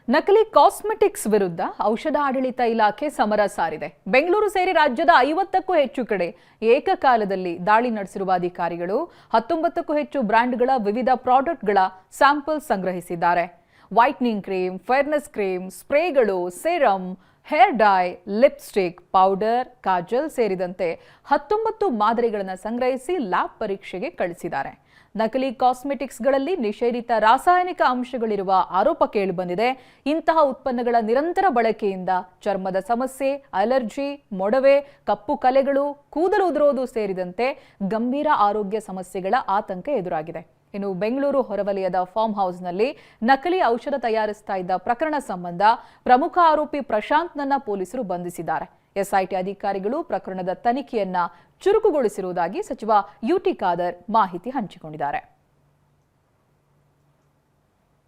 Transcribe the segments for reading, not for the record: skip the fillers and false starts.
ನಕಲಿ ಕಾಸ್ಮೆಟಿಕ್ಸ್ ವಿರುದ್ಧ ಔಷಧ ಆಡಳಿತ ಇಲಾಖೆ ಸಮರ ಸಾರಿದೆ. ಬೆಂಗಳೂರು ಸೇರಿ ರಾಜ್ಯದ 50ಕ್ಕೂ ಹೆಚ್ಚು ಕಡೆ ಏಕಕಾಲದಲ್ಲಿ ದಾಳಿ ನಡೆಸಿರುವ ಅಧಿಕಾರಿಗಳು 19ಕ್ಕೂ ಹೆಚ್ಚು ಬ್ರ್ಯಾಂಡ್ಗಳ ವಿವಿಧ ಪ್ರಾಡಕ್ಟ್ಗಳ ಸ್ಯಾಂಪಲ್ ಸಂಗ್ರಹಿಸಿದ್ದಾರೆ. ವೈಟ್ನಿಂಗ್ ಕ್ರೀಮ್, ಫೇರ್ನೆಸ್ ಕ್ರೀಮ್, ಸ್ಪ್ರೇಗಳು, serum, hair dye, lipstick, powder, kajal ಸೇರಿದಂತೆ 19 ಮಾದರಿಗಳನ್ನು ಸಂಗ್ರಹಿಸಿ ಲ್ಯಾಬ್ ಪರೀಕ್ಷೆಗೆ ಕಳಿಸಿದ್ದಾರೆ. ನಕಲಿ ಕಾಸ್ಮೆಟಿಕ್ಸ್ಗಳಲ್ಲಿ ನಿಷೇಧಿತ ರಾಸಾಯನಿಕ ಅಂಶಗಳಿರುವ ಆರೋಪ ಕೇಳಿಬಂದಿದೆ. ಇಂತಹ ಉತ್ಪನ್ನಗಳ ನಿರಂತರ ಬಳಕೆಯಿಂದ ಚರ್ಮದ ಸಮಸ್ಯೆ, ಅಲರ್ಜಿ, ಮೊಡವೆ, ಕಪ್ಪು ಕಲೆಗಳು, ಕೂದಲು ಉದುರೋದು ಸೇರಿದಂತೆ ಗಂಭೀರ ಆರೋಗ್ಯ ಸಮಸ್ಯೆಗಳ ಆತಂಕ ಎದುರಾಗಿದೆ. ಇನ್ನು ಬೆಂಗಳೂರು ಹೊರವಲಯದ ಫಾರ್ಮ್ ಹೌಸ್ನಲ್ಲಿ ನಕಲಿ ಔಷಧ ತಯಾರಿಸ್ತಾ ಇದ್ದ ಪ್ರಕರಣ ಸಂಬಂಧ ಪ್ರಮುಖ ಆರೋಪಿ ಪ್ರಶಾಂತ್ನನ್ನ ಪೊಲೀಸರು ಬಂಧಿಸಿದ್ದಾರೆ. ಎಸ್ಐಟಿ ಅಧಿಕಾರಿಗಳು ಪ್ರಕರಣದ ತನಿಖೆಯನ್ನ ಚುರುಕುಗೊಳಿಸಿರುವುದಾಗಿ ಸಚಿವ ಯುಟಿ ಖಾದರ್ ಮಾಹಿತಿ ಹಂಚಿಕೊಂಡಿದ್ದಾರೆ.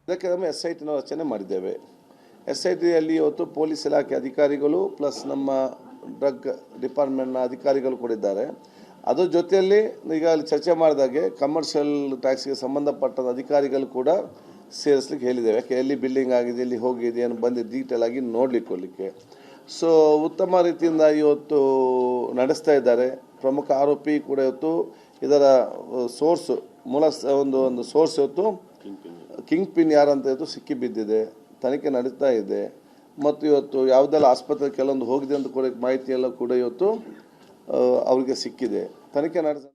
ಇದಕ್ಕೆ ನಮ್ಮ ಎಸ್ಐಟಿನ ರಚನೆ ಮಾಡಿದ್ದೇವೆ. ಎಸ್ಐಟಿಯಲ್ಲಿ ಇವತ್ತು ಪೊಲೀಸ್ ಇಲಾಖೆ ಅಧಿಕಾರಿಗಳು ಪ್ಲಸ್ ನಮ್ಮ ಡ್ರಗ್ ಡಿಪಾರ್ಟ್ಮೆಂಟ್ನ ಅಧಿಕಾರಿಗಳು ಕೂಡ ಇದ್ದಾರೆ. ಅದರ ಜೊತೆಯಲ್ಲಿ ಈಗ ಅಲ್ಲಿ ಚರ್ಚೆ ಮಾಡಿದಾಗೆ ಕಮರ್ಷಿಯಲ್ ಟ್ಯಾಕ್ಸ್ಗೆ ಸಂಬಂಧಪಟ್ಟ ಅಧಿಕಾರಿಗಳು ಕೂಡ ಸೇರಿಸ್ಲಿಕ್ಕೆ ಹೇಳಿದ್ದೇವೆ. ಯಾಕೆ ಎಲ್ಲಿ ಬಿಲ್ಡಿಂಗ್ ಆಗಿದೆ, ಎಲ್ಲಿ ಹೋಗಿದೆ ಏನು ಬಂದು ಡೀಟೇಲ್ ಆಗಿ ನೋಡಲಿಕ್ಕೆ. ಸೊ ಉತ್ತಮ ರೀತಿಯಿಂದ ಇವತ್ತು ನಡೆಸ್ತಾ ಇದ್ದಾರೆ. ಪ್ರಮುಖ ಆರೋಪಿ ಕೂಡ ಇವತ್ತು ಇದರ ಸೋರ್ಸ್ ಒಂದು ಸೋರ್ಸ್ ಇವತ್ತು ಕಿಂಗ್ ಪಿನ್ ಯಾರಂತ ಇವತ್ತು ಸಿಕ್ಕಿ ಬಿದ್ದಿದೆ. ತನಿಖೆ ನಡೀತಾ ಇದೆ ಮತ್ತು ಇವತ್ತು ಯಾವುದೆಲ್ಲ ಆಸ್ಪತ್ರೆ ಕೆಲವೊಂದು ಹೋಗಿದೆ ಅಂತ ಕೂಡ ಮಾಹಿತಿ ಎಲ್ಲ ಕೂಡ ಇವತ್ತು ಅವರಿಗೆ ಸಿಕ್ಕಿದೆ. ತನಿಖೆ ನಡೆಸ